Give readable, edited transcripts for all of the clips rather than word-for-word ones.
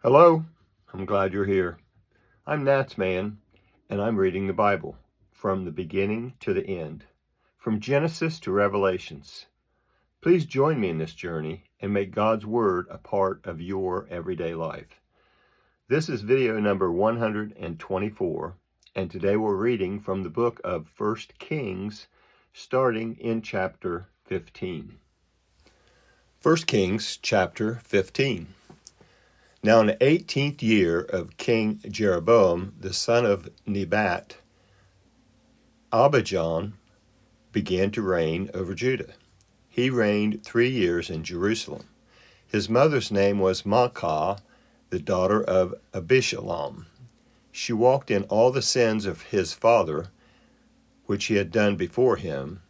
Hello, I'm glad you're here. I'm NatsMan, and I'm reading the Bible from the beginning to the end, from Genesis to Revelations. Please join me in this journey and make God's Word a part of your everyday life. This is video number 124, and today we're reading from the book of 1 Kings, starting in chapter 15. 1 Kings chapter 15. Now in the 18th year of King Jeroboam, the son of Nebat, Abijah began to reign over Judah. He reigned 3 years in Jerusalem. His mother's name was Maacah, the daughter of Abishalom. She walked in all the sins of his father, which he had done before him,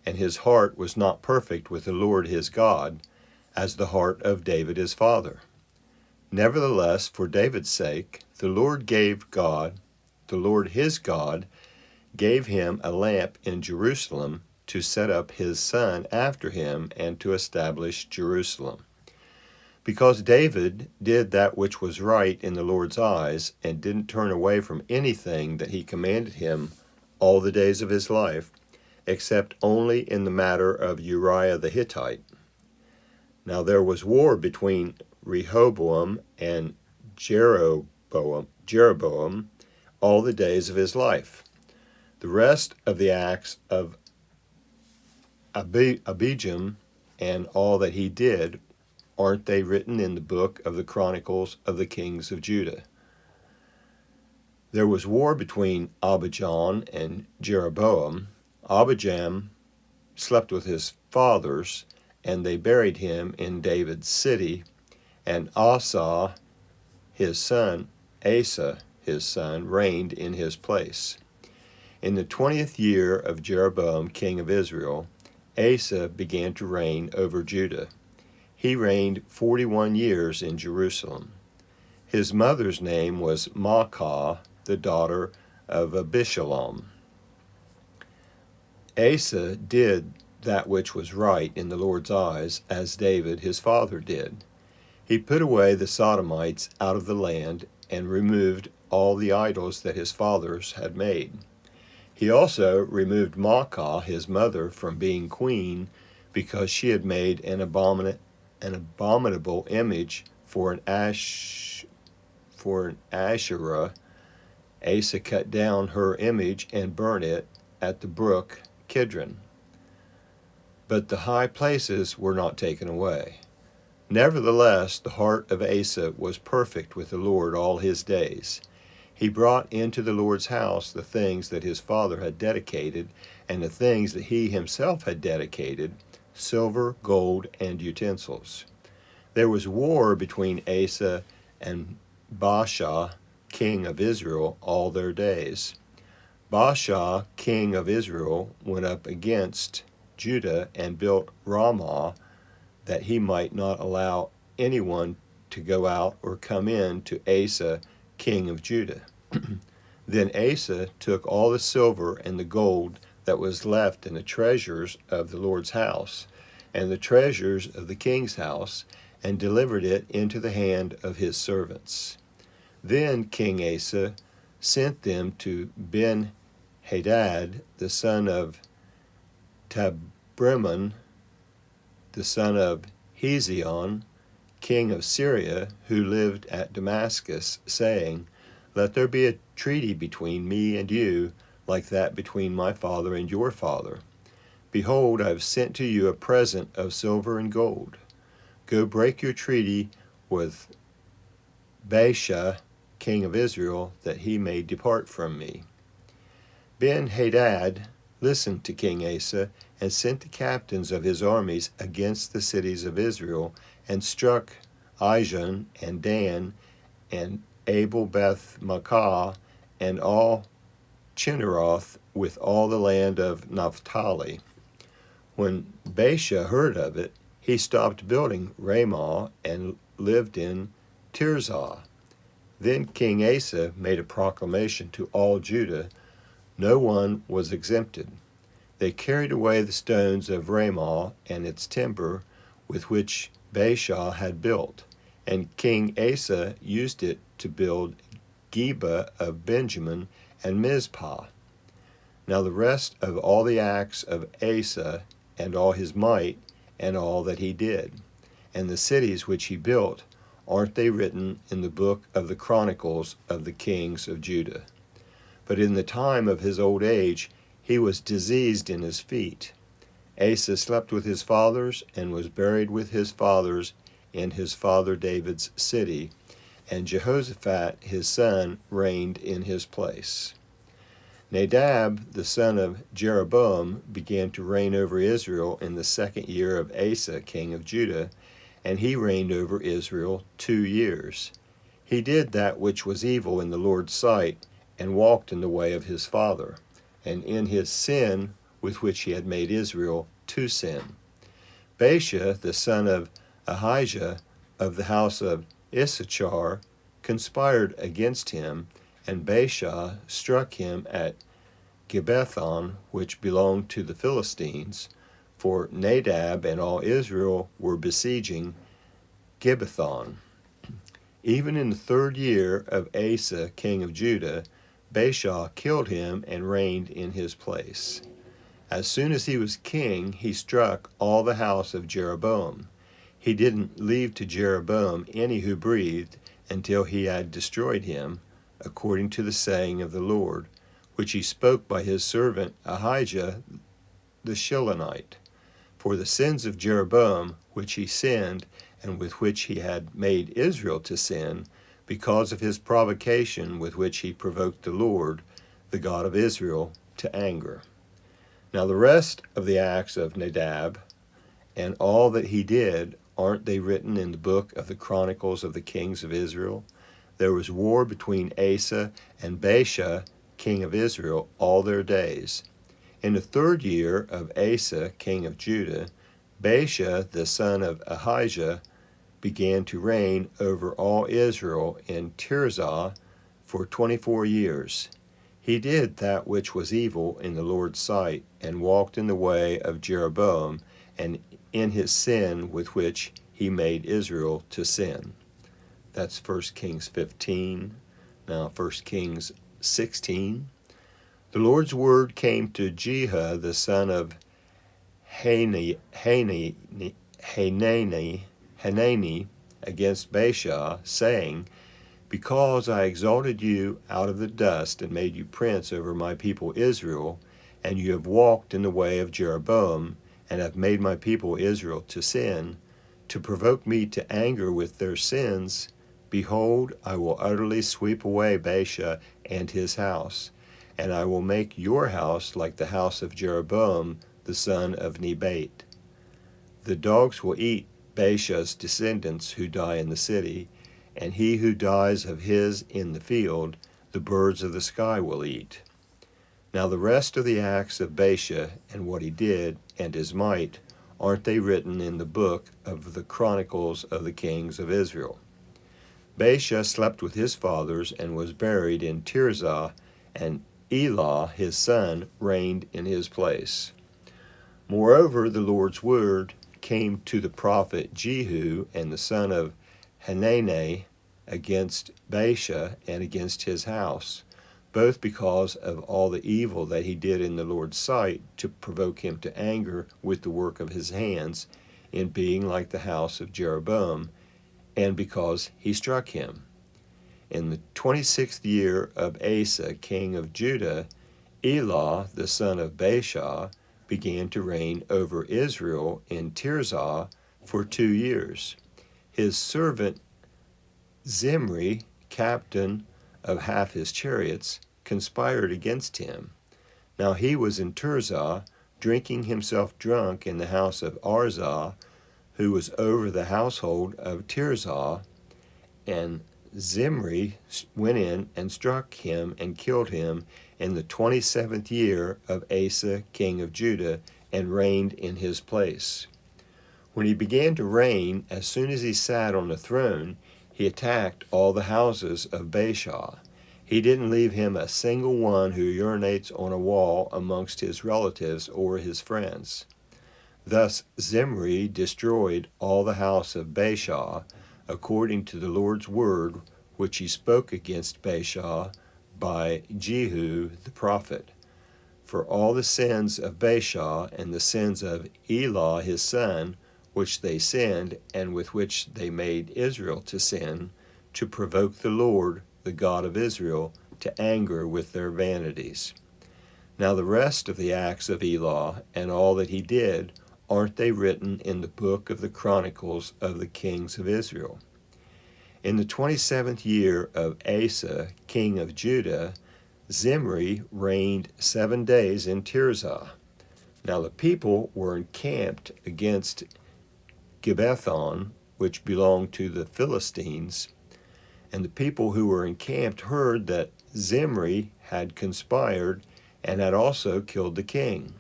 and his heart was not perfect with the Lord his God, as the heart of David his father. Nevertheless, for David's sake, the Lord his God, gave him a lamp in Jerusalem to set up his son after him and to establish Jerusalem. Because David did that which was right in the Lord's eyes and didn't turn away from anything that he commanded him all the days of his life, except only in the matter of Uriah the Hittite. Now there was war between Rehoboam and Jeroboam all the days of his life. The rest of the acts of Abijam and all that he did, aren't they written in the book of the Chronicles of the Kings of Judah? There was war between Abijah and Jeroboam. Abijam slept with his fathers, and they buried him in David's city, and Asa, his son, reigned in his place. In the 20th year of Jeroboam, king of Israel, Asa began to reign over Judah. He reigned 41 years in Jerusalem. His mother's name was Maacah, the daughter of Abishalom. Asa did that which was right in the Lord's eyes, as David his father did. He put away the Sodomites out of the land and removed all the idols that his fathers had made. He also removed Maacah, his mother, from being queen because she had made an abominable image for an Asherah. Asa cut down her image and burned it at the brook Kidron. But the high places were not taken away. Nevertheless, the heart of Asa was perfect with the Lord all his days. He brought into the Lord's house the things that his father had dedicated, and the things that he himself had dedicated, silver, gold, and utensils. There was war between Asa and Baasha, king of Israel, all their days. Baasha, king of Israel, went up against Judah and built Ramah, that he might not allow anyone to go out or come in to Asa, king of Judah. Then Asa took all the silver and the gold that was left in the treasures of the Lord's house, and the treasures of the king's house, and delivered it into the hand of his servants. Then King Asa sent them to Ben-Hadad, the son of Tabrimon, the son of Hezion, king of Syria, who lived at Damascus, saying, Let there be a treaty between me and you, like that between my father and your father. Behold, I have sent to you a present of silver and gold. Go break your treaty with Baasha, king of Israel, that he may depart from me. Ben-Hadad listened to King Asa, and sent the captains of his armies against the cities of Israel, and struck Ijon and Dan, and Abel-Beth-Maachah, and all Chinneroth, with all the land of Naphtali. When Baasha heard of it, he stopped building Ramah and lived in Tirzah. Then King Asa made a proclamation to all Judah. No one was exempted. They carried away the stones of Ramah and its timber with which Baasha had built, And King Asa used it to build Geba of Benjamin and Mizpah. Now the rest of all the acts of Asa, and all his might, and all that he did, and the cities which he built, aren't they written in the book of the Chronicles of the kings of Judah? But in the time of his old age he was diseased in his feet. Asa slept with his fathers, and was buried with his fathers in his father David's city, and Jehoshaphat his son reigned in his place. Nadab the son of Jeroboam began to reign over Israel in the 2nd year of Asa king of Judah, and he reigned over Israel 2 years. He did that which was evil in the Lord's sight, and walked in the way of his father, and in his sin with which he had made Israel to sin. Baasha the son of Ahijah of the house of Issachar conspired against him, and Baasha struck him at Gibbethon, which belonged to the Philistines, for Nadab and all Israel were besieging Gibbethon. Even in the 3rd year of Asa king of Judah, Baasha killed him and reigned in his place. As soon as he was king, he struck all the house of Jeroboam. He didn't leave to Jeroboam any who breathed until he had destroyed him, according to the saying of the Lord, which he spoke by his servant Ahijah the Shilonite. For the sins of Jeroboam, which he sinned, and with which he had made Israel to sin, because of his provocation with which he provoked the Lord, the God of Israel, to anger. Now the rest of the acts of Nadab, and all that he did, aren't they written in the book of the Chronicles of the kings of Israel? There was war between Asa and Baasha, king of Israel, all their days. In the 3rd year of Asa, king of Judah, Baasha, the son of Ahijah, began to reign over all Israel in Tirzah for 24 years. He did that which was evil in the Lord's sight, and walked in the way of Jeroboam, and in his sin with which he made Israel to sin. That's 1 Kings 15. Now 1 Kings 16. The Lord's word came to Jehu the son of Hanani against Baasha, saying, Because I exalted you out of the dust and made you prince over my people Israel, and you have walked in the way of Jeroboam, and have made my people Israel to sin, to provoke me to anger with their sins, behold, I will utterly sweep away Baasha and his house, and I will make your house like the house of Jeroboam the son of Nebat. The dogs will eat Baasha's descendants who die in the city, and he who dies of his in the field, the birds of the sky will eat. Now the rest of the acts of Baasha, and what he did, and his might, aren't they written in the book of the Chronicles of the kings of Israel? Baasha slept with his fathers, and was buried in Tirzah, and Elah his son reigned in his place. Moreover, the Lord's word came to the prophet Jehu and the son of Hanani against Baasha and against his house, both because of all the evil that he did in the Lord's sight, to provoke him to anger with the work of his hands, in being like the house of Jeroboam, and because he struck him. In the 26th year of Asa, king of Judah, Elah, the son of Baasha, began to reign over Israel in Tirzah for 2 years. His servant Zimri, captain of half his chariots, conspired against him. Now he was in Tirzah, drinking himself drunk in the house of Arzah, who was over the household of Tirzah, and Zimri went in and struck him and killed him in the 27th year of Asa, king of Judah, and reigned in his place. When he began to reign, as soon as he sat on the throne, he attacked all the houses of Baasha. He didn't leave him a single one who urinates on a wall amongst his relatives or his friends. Thus Zimri destroyed all the house of Baasha, according to the Lord's word, which he spoke against Baasha by Jehu the prophet. For all the sins of Baasha and the sins of Elah his son, which they sinned, and with which they made Israel to sin, to provoke the Lord, the God of Israel, to anger with their vanities. Now the rest of the acts of Elah and all that he did, aren't they written in the book of the Chronicles of the kings of Israel? In the 27th year of Asa, king of Judah, Zimri reigned 7 days in Tirzah. Now the people were encamped against Gibbethon, which belonged to the Philistines, and the people who were encamped heard that Zimri had conspired and had also killed the king.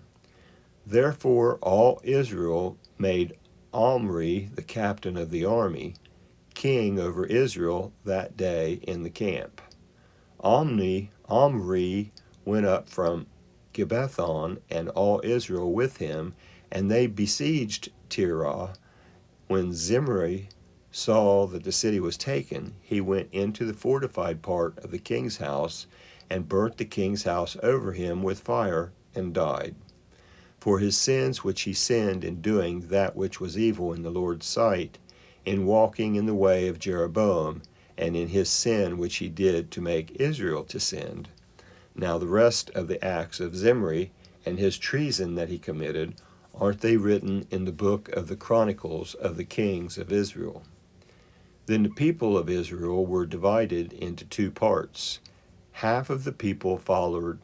Therefore all Israel made Omri, the captain of the army, king over Israel that day in the camp. Omri went up from Gibbethon, and all Israel with him, and they besieged Tirah. When Zimri saw that the city was taken, he went into the fortified part of the king's house, and burnt the king's house over him with fire, and died. For his sins which he sinned in doing that which was evil in the Lord's sight, in walking in the way of Jeroboam, and in his sin which he did to make Israel to sin. Now the rest of the acts of Zimri, and his treason that he committed, aren't they written in the book of the Chronicles of the kings of Israel? Then the people of Israel were divided into 2 parts. Half of the people followed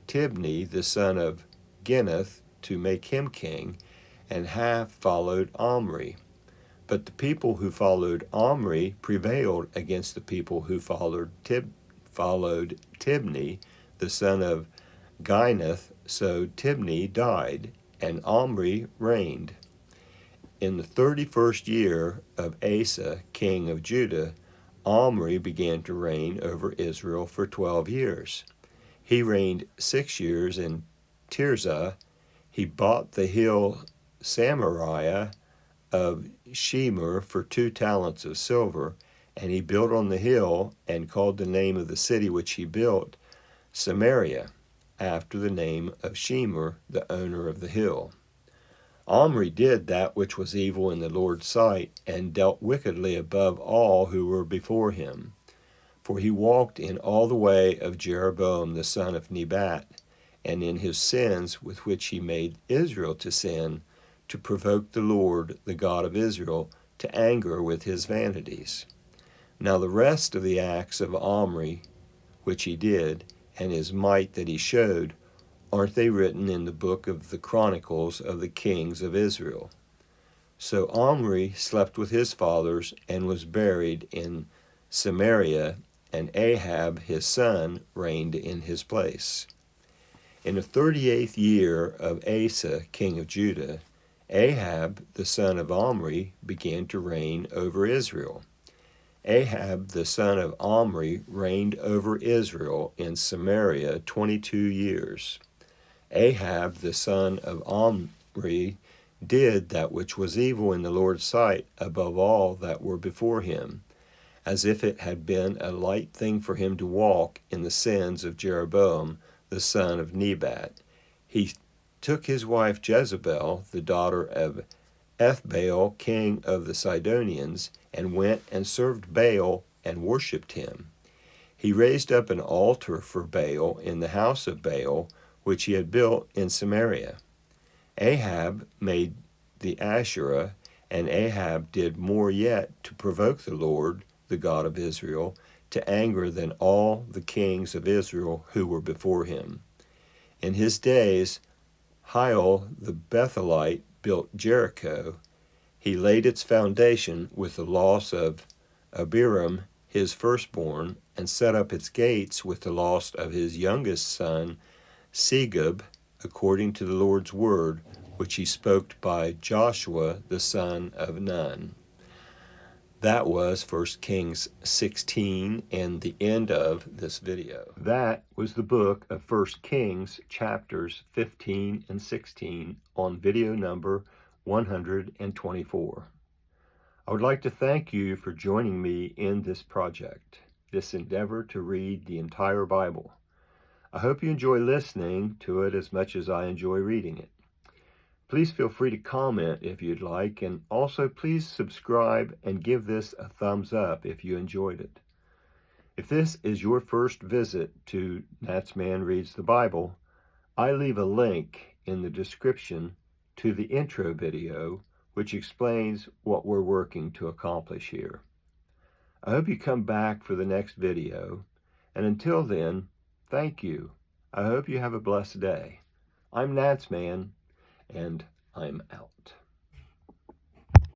Tibni, the son of Ginath, to make him king, and half followed Omri. But the people who followed Omri prevailed against the people who followed Tibni, the son of Ginath, so Tibni died, and Omri reigned. In the 31st year of Asa, king of Judah, Omri began to reign over Israel for 12 years. He reigned 6 years in Tirzah. He bought the hill Samaria of Shemer for 2 talents of silver, and he built on the hill, and called the name of the city which he built Samaria, after the name of Shemer, the owner of the hill. Omri did that which was evil in the Lord's sight, and dealt wickedly above all who were before him. For he walked in all the way of Jeroboam the son of Nebat, and in his sins with which he made Israel to sin, to provoke the Lord, the God of Israel, to anger with his vanities. Now the rest of the acts of Omri, which he did, and his might that he showed, aren't they written in the book of the Chronicles of the kings of Israel? So Omri slept with his fathers, and was buried in Samaria, and Ahab his son reigned in his place. In the 38th year of Asa, king of Judah, Ahab the son of Omri began to reign over Israel. Ahab the son of Omri reigned over Israel in Samaria 22 years. Ahab the son of Omri did that which was evil in the Lord's sight above all that were before him, as if it had been a light thing for him to walk in the sins of Jeroboam the son of Nebat. He took his wife Jezebel, the daughter of Ethbaal, king of the Sidonians, and went and served Baal and worshipped him. He raised up an altar for Baal in the house of Baal, which he had built in Samaria. Ahab made the Asherah, and Ahab did more yet to provoke the Lord, the God of Israel, to anger than all the kings of Israel who were before him. In his days, Hiel the Bethelite built Jericho. He laid its foundation with the loss of Abiram, his firstborn, and set up its gates with the loss of his youngest son, Segub, according to the Lord's word, which he spoke by Joshua the son of Nun. That was 1 Kings 16 and the end of this video. That was the book of 1 Kings chapters 15 and 16 on video number 124. I would like to thank you for joining me in this project, this endeavor to read the entire Bible. I hope you enjoy listening to it as much as I enjoy reading it. Please feel free to comment if you'd like, and also please subscribe and give this a thumbs up if you enjoyed it. If this is your first visit to NatsMan Reads the Bible, I leave a link in the description to the intro video, which explains what we're working to accomplish here. I hope you come back for the next video, and until then, thank you. I hope you have a blessed day. I'm NatsMan, and I'm out.